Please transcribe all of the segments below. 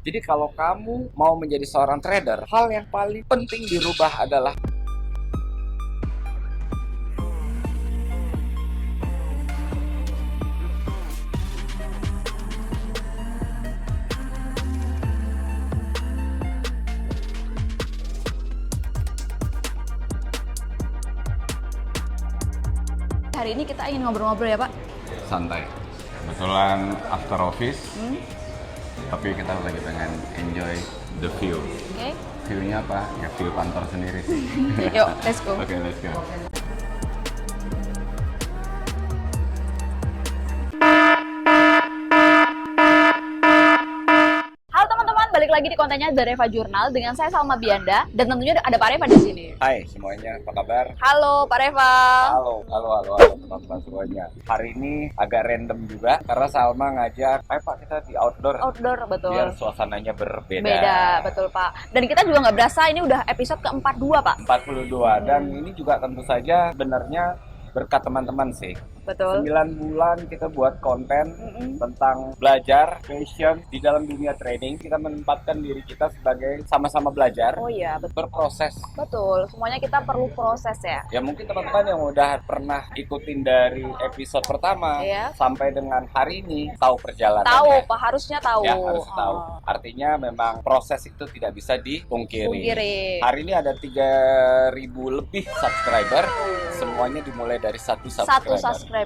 Jadi kalau kamu mau menjadi seorang trader, hal yang paling penting dirubah adalah Hari ini kita ingin ngobrol-ngobrol ya Pak. santai. Kebetulan after office, tapi kita lagi pengen enjoy the view. Oke. View-nya apa? Ya view kantor sendiri sih. Yuk, let's go. Oke, let's go. Halo teman-teman, balik lagi di kontennya The Reva Journal dengan saya Salma Bianda dan tentunya ada Pak Reva di sini. Hai semuanya, apa kabar? Halo Pak Reva. Halo teman-teman semuanya. Hari ini agak random juga karena Salma ngajak, ayo Pak kita di outdoor. Outdoor, betul. Biar suasananya berbeda. Beda, betul Pak. Dan kita juga nggak berasa ini udah episode ke-42 Pak. 42 dan ini juga tentu saja benernya berkat teman-teman sih. Betul. 9 bulan kita buat konten tentang belajar, passion di dalam dunia trading. Kita menempatkan diri kita sebagai sama-sama belajar, Oh iya, betul. berproses. Betul, semuanya kita perlu proses ya. Ya mungkin teman-teman yang udah pernah ikutin dari episode pertama Iya. sampai dengan hari ini tahu perjalanannya. Tahu Pak, harusnya tahu. Ya harus tahu. Oh. Artinya memang proses itu tidak bisa dipungkiri. Pungkiri. Hari ini ada 3.000 lebih subscriber. Semuanya dimulai dari satu Satu subscriber. subscribe.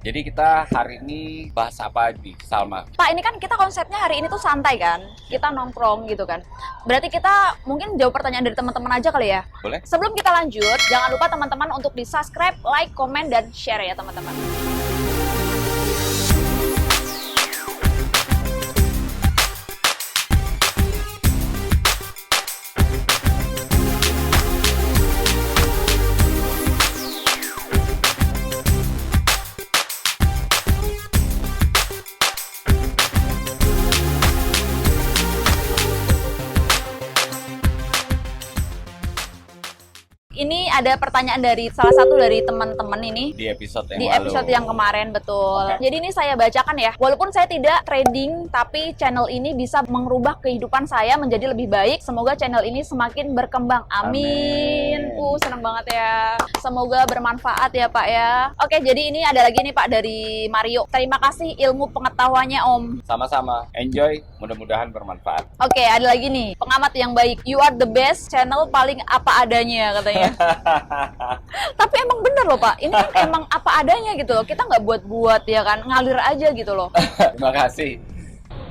Jadi kita hari ini bahas apa nih, Salma? Pak, ini kan kita konsepnya hari ini tuh santai kan? Kita nongkrong gitu kan. Berarti kita mungkin jawab pertanyaan dari teman-teman aja kali ya? Boleh? Sebelum kita lanjut, jangan lupa teman-teman untuk di-subscribe, like, komen, dan share ya teman-teman. Ini ada pertanyaan dari salah satu dari teman-teman ini. Di episode yang Di lalu. episode yang kemarin, betul. Oke. Jadi ini saya bacakan ya. Walaupun saya tidak trading, tapi channel ini bisa mengubah kehidupan saya menjadi lebih baik. Semoga channel ini semakin berkembang. Amin. Amin. Senang banget ya. Semoga bermanfaat ya Pak ya. Oke, jadi ini ada lagi nih Pak dari Mario. Terima kasih ilmu pengetahuannya Om. Sama-sama. Enjoy. Mudah-mudahan bermanfaat. Oke, ada lagi nih. Pengamat yang baik. You are the best. Channel paling apa adanya katanya. Tapi emang bener loh Pak. Ini kan emang apa adanya gitu loh. Kita nggak buat-buat ya kan. Ngalir aja gitu loh. Terima kasih.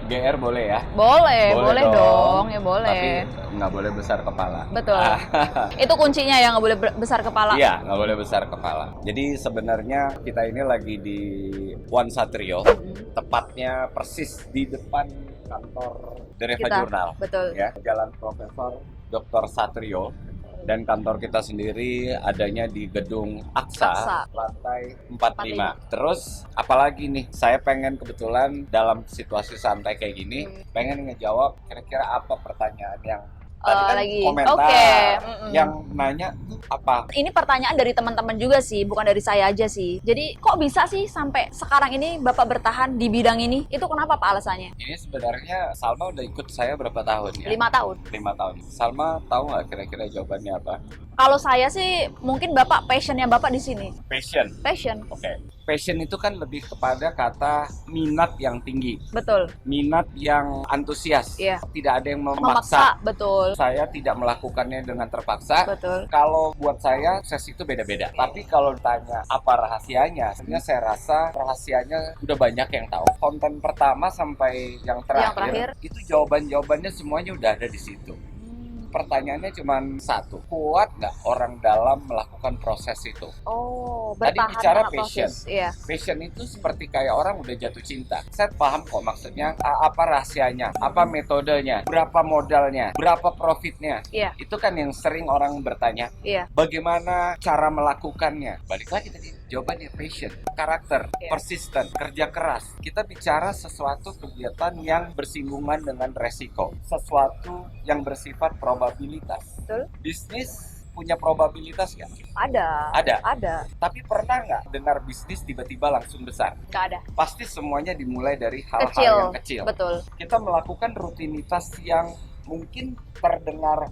GR boleh ya? Boleh dong. Ya boleh. Tapi nggak boleh besar kepala. Betul. Itu kuncinya ya, nggak boleh besar kepala. Iya, nggak boleh besar kepala. Jadi sebenarnya kita ini lagi di One Satrio, tepatnya persis di depan kantor The Reva Kita, Journal. betul. Ya, Jalan Profesor Dr. Satrio. Dan kantor kita sendiri adanya di gedung Aksa, lantai 45. Terus apalagi nih, saya pengen kebetulan dalam situasi santai kayak gini, pengen ngejawab kira-kira apa pertanyaan yang tadi kan lagi. komentar Oke. yang nanya tuh apa? Ini pertanyaan dari teman-teman juga sih, bukan dari saya aja sih. Jadi kok bisa sih sampai sekarang ini Bapak bertahan di bidang ini? Itu kenapa Pak alasannya? Ini sebenarnya Salma udah ikut saya berapa tahun ya? 5 tahun. 5 tahun. Salma tahu nggak kira-kira jawabannya apa? Kalau saya sih mungkin Bapak passionnya Bapak di sini. Passion. Passion. Oke. Passion itu kan lebih kepada kata minat yang tinggi. Betul. Minat yang antusias. Iya. Tidak ada yang Memaksa, betul. Saya tidak melakukannya dengan terpaksa. Betul. Kalau buat saya, sukses itu beda-beda. Tapi kalau ditanya apa rahasianya, sebenarnya saya rasa rahasianya udah banyak yang tahu. Konten pertama sampai yang terakhir. Itu jawabannya semuanya udah ada di situ. Pertanyaannya cuma satu, kuat nggak orang dalam melakukan proses itu? Oh, Tadi bertahan bicara karena passion. proses. Iya. Passion itu seperti kayak orang udah jatuh cinta. Saya paham kok maksudnya, apa rahasianya, apa metodenya, berapa modalnya, berapa profitnya. Iya. Itu kan yang sering orang bertanya, Iya. bagaimana cara melakukannya? Balik lagi tadi, jawabannya passion, karakter, Iya. persisten, kerja keras. Kita bicara sesuatu kegiatan yang bersinggungan dengan resiko, sesuatu yang bersifat probabilitas. Betul. Bisnis punya probabilitas nggak? Ada. Tapi pernah nggak dengar bisnis tiba-tiba langsung besar? Nggak ada. Pasti semuanya dimulai dari hal-hal Kecil. yang kecil. Betul. Kita melakukan rutinitas yang mungkin terdengar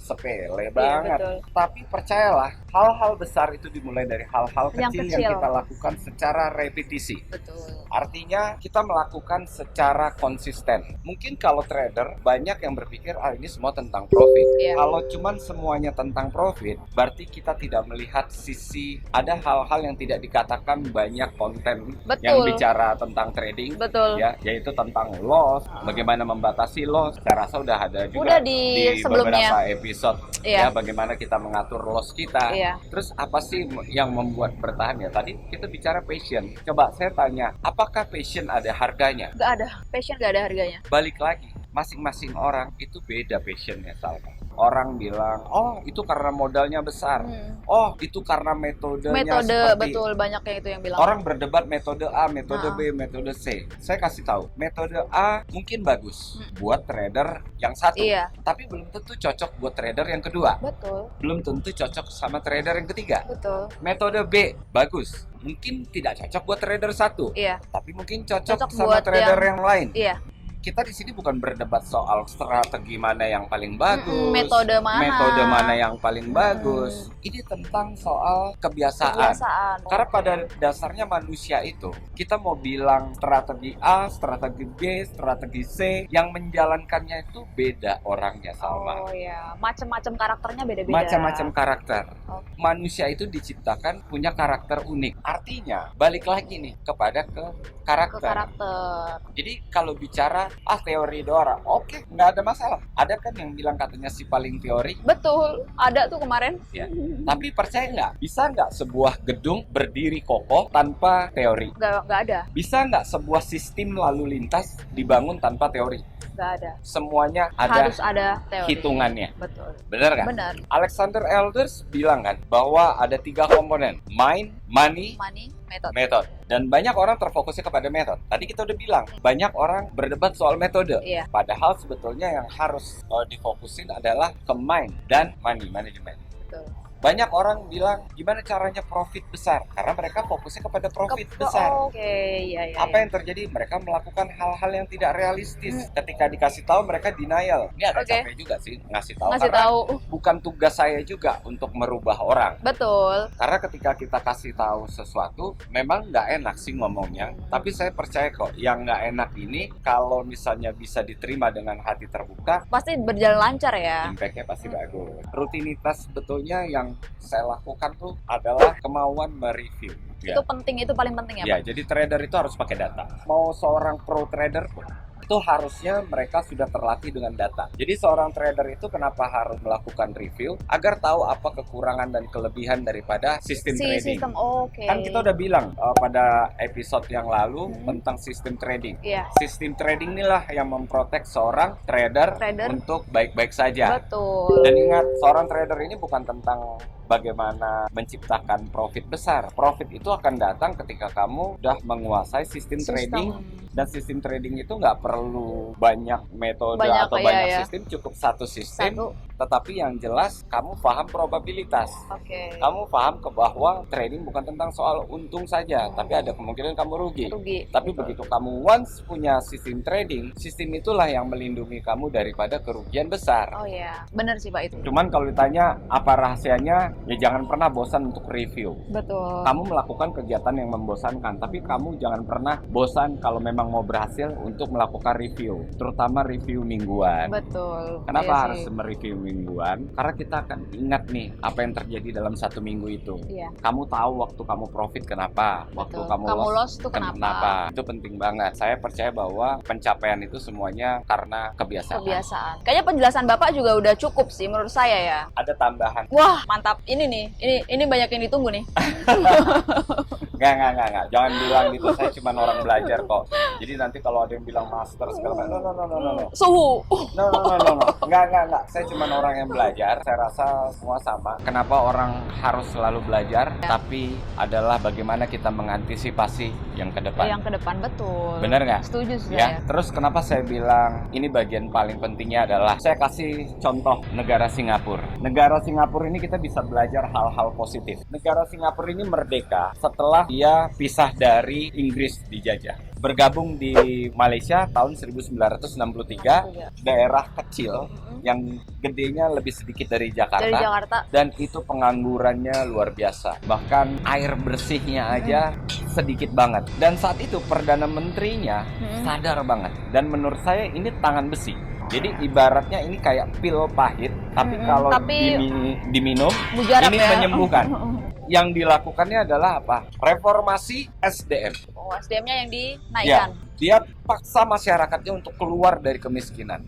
sepele Iya, banget. betul. Tapi percayalah, hal-hal besar itu dimulai dari hal-hal Yang kecil kecil. yang kita lakukan secara repetisi. Betul. Artinya kita melakukan secara konsisten. Mungkin kalau trader banyak yang berpikir ini semua tentang profit. Iya. Kalau cuman semuanya tentang profit, berarti kita tidak melihat sisi ada hal-hal yang tidak dikatakan banyak konten Betul. yang bicara tentang trading. Betul. Ya, yaitu tentang loss, bagaimana membatasi loss. Saya rasa udah ada juga Udah di sebelumnya. beberapa episode Iya. ya bagaimana kita mengatur loss kita. Iya. Terus apa sih yang membuat bertahan ya? Tadi kita bicara passion. Coba saya tanya, apakah passion ada harganya? Nggak ada. Passion nggak ada harganya. Balik lagi, masing-masing orang itu beda passionnya, Salma. Orang bilang, oh itu karena modalnya besar. Oh itu karena metodenya Metode, seperti. betul, banyak yang itu yang bilang. Orang berdebat metode A, metode Ah. B, metode C. Saya kasih tahu, metode A mungkin bagus buat trader yang satu, Iya. tapi belum tentu cocok buat trader yang kedua. Betul. Belum tentu cocok sama trader yang ketiga. Betul. Metode B bagus, mungkin tidak cocok buat trader satu, Iya. tapi mungkin cocok Cocok sama buat trader yang lain. Iya. Kita di sini bukan berdebat soal strategi mana yang paling bagus, metode mana yang paling bagus. Ini tentang soal kebiasaan. Karena pada dasarnya manusia itu, kita mau bilang strategi A, strategi B, strategi C, yang menjalankannya itu beda orangnya, Salma. Oh ya, macam-macam karakternya beda-beda. Macam-macam karakter. Oke. Manusia itu diciptakan punya karakter unik. Artinya, balik lagi nih kepada Ke karakter. karakter. Jadi kalau bicara teori doang, oke, nggak ada masalah. Ada kan yang bilang katanya si paling teori. Betul, ada tuh kemarin. Ya. Tapi percaya nggak? Bisa nggak sebuah gedung berdiri kokoh tanpa teori? Nggak ada. Bisa nggak sebuah sistem lalu lintas dibangun tanpa teori? Nggak ada. Semuanya Harus ada ada teori. hitungannya. Betul. Benar kan? Benar. Alexander Elders bilang kan bahwa ada 3 komponen: mind, money, Money, method. metode. Dan banyak orang terfokusnya kepada metode. Tadi kita udah bilang, banyak orang berdebat soal metode. Iya. Padahal sebetulnya yang harus difokusin adalah ke mind dan money management. Betul. Banyak orang bilang, gimana caranya profit besar? Karena mereka fokusnya kepada profit besar. Oke, iya. Apa yang terjadi? Mereka melakukan hal-hal yang tidak realistis. Ketika dikasih tahu, mereka denial. Ini agak Oke. capek juga sih ngasih tahu. Ngasih karena tahu. bukan tugas saya juga untuk merubah orang. Betul. Karena ketika kita kasih tahu sesuatu, memang nggak enak sih ngomongnya. Tapi saya percaya kok, yang nggak enak ini kalau misalnya bisa diterima dengan hati terbuka, Pasti berjalan lancar ya. impact-nya pasti bagus. Rutinitas sebetulnya yang saya lakukan tuh adalah kemauan mereview. Ya. Itu penting, itu paling penting ya, Ya, jadi trader itu harus pakai data. Mau seorang pro trader pun, itu harusnya mereka sudah terlatih dengan data. Jadi seorang trader itu kenapa harus melakukan review? Agar tahu apa kekurangan dan kelebihan daripada sistem trading. Sistem, oke. Kan kita udah bilang pada episode yang lalu tentang sistem trading. Iya. Sistem trading inilah yang memprotek seorang trader untuk baik-baik saja. Betul. Dan ingat, seorang trader ini bukan tentang bagaimana menciptakan profit besar. Profit itu akan datang ketika kamu udah menguasai sistem trading. Dan sistem trading itu nggak perlu banyak metode atau banyak sistem, cukup satu sistem. Tetapi yang jelas kamu paham probabilitas. Oke. Kamu paham ke bahwa trading bukan tentang soal untung saja, tapi ada kemungkinan kamu rugi. Tapi begitu kamu once punya sistem trading, sistem itulah yang melindungi kamu daripada kerugian besar. Oh iya, benar sih Pak itu. Cuman kalau ditanya apa rahasianya, ya jangan pernah bosan untuk review. Betul. Kamu melakukan kegiatan yang membosankan, tapi kamu jangan pernah bosan kalau memang mau berhasil untuk melakukan review, terutama review mingguan. Betul. Kenapa harus mereview mingguan? Karena kita akan ingat nih apa yang terjadi dalam 1 minggu itu. Iya. Kamu tahu waktu kamu profit kenapa, waktu kamu loss tuh kenapa. Itu penting banget. Saya percaya bahwa pencapaian itu semuanya karena kebiasaan. Kayaknya penjelasan Bapak juga udah cukup sih menurut saya ya. Ada tambahan. Wah, mantap. Ini nih, ini banyak yang ditunggu nih. Enggak. Jangan bilang gitu, saya cuma orang belajar kok. Jadi nanti kalau ada yang bilang master segala macam, no. Suhu. No. Enggak. Saya cuma orang yang belajar. Saya rasa semua sama. Kenapa orang harus selalu belajar? Ya. Tapi adalah bagaimana kita mengantisipasi yang ke depan. Yang ke depan, betul. Bener nggak? Setuju sih Ya. saya. Terus kenapa saya bilang ini bagian paling pentingnya adalah saya kasih contoh negara Singapura. Negara Singapura ini kita bisa belajar hal-hal positif. Negara Singapura ini merdeka setelah dia pisah dari Inggris dijajah. Bergabung di Malaysia tahun 1963, daerah kecil yang gedenya lebih sedikit dari Jakarta. Dari Jakarta. Dan itu penganggurannya luar biasa. Bahkan air bersihnya aja sedikit banget. Dan saat itu Perdana Menterinya sadar banget. Dan menurut saya ini tangan besi. Jadi ibaratnya ini kayak pil pahit, tapi kalau diminum, mujarab ini ya. menyembuhkan. Yang dilakukannya adalah apa? Reformasi SDM. Oh, SDM-nya yang dinaikkan. Ya, dia paksa masyarakatnya untuk keluar dari kemiskinan.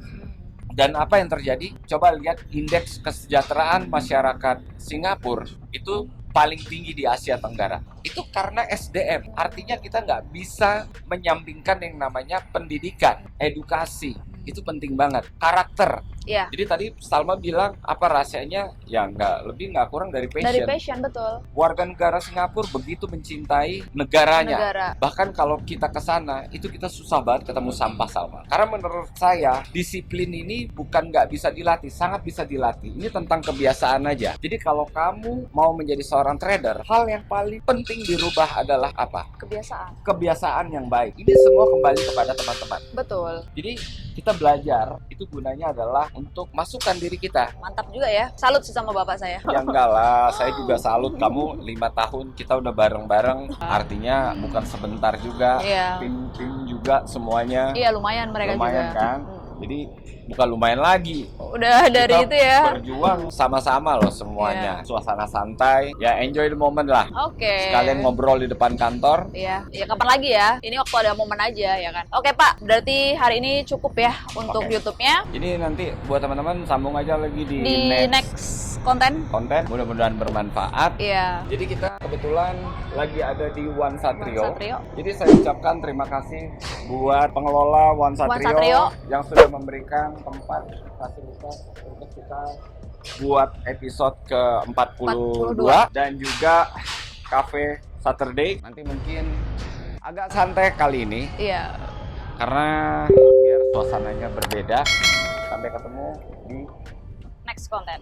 Dan apa yang terjadi? Coba lihat indeks kesejahteraan masyarakat Singapura itu paling tinggi di Asia Tenggara. Itu karena SDM. Artinya kita nggak bisa menyampingkan yang namanya pendidikan, edukasi. Itu penting banget. Karakter. Iya. Jadi tadi Salma bilang apa rahasianya? Ya nggak kurang dari passion. Dari passion, betul. Warga negara Singapura begitu mencintai negaranya. Negara. Bahkan kalau kita ke sana, itu kita susah banget ketemu sampah, Salma. Karena menurut saya, disiplin ini bukan nggak bisa dilatih, sangat bisa dilatih. Ini tentang kebiasaan aja. Jadi kalau kamu mau menjadi seorang trader, hal yang paling penting dirubah adalah apa? Kebiasaan. Kebiasaan yang baik. Ini semua kembali kepada teman-teman. Betul. Jadi kita belajar, itu gunanya adalah untuk masukkan diri kita. Mantap juga ya. Salut sih sama bapak saya. Ya enggak lah, saya juga salut. Kamu 5 tahun kita udah bareng-bareng, artinya bukan sebentar juga. Iya. Tim juga semuanya. Iya, lumayan mereka Lumayan juga. kan? Jadi bukan lumayan lagi. Udah dari Kita itu ya. berjuang sama-sama loh semuanya. Suasana santai, ya enjoy the moment lah. Oke. Sekalian ngobrol di depan kantor. Iya, ya kapan lagi ya? Ini waktu ada momen aja ya kan. Oke Pak, berarti hari ini cukup ya untuk Oke. YouTube-nya. Jadi nanti buat teman-teman sambung aja lagi di Next konten. Mudah-mudahan bermanfaat. Iya. Jadi kita kebetulan lagi ada di One Satrio. Satrio. Jadi saya ucapkan terima kasih buat pengelola One Satrio yang sudah memberikan tempat fasilitas untuk kita buat episode ke-42 dan juga Cafe Saturday. Nanti mungkin agak santai kali ini Iya. karena biar suasananya berbeda. Sampai ketemu di Next konten.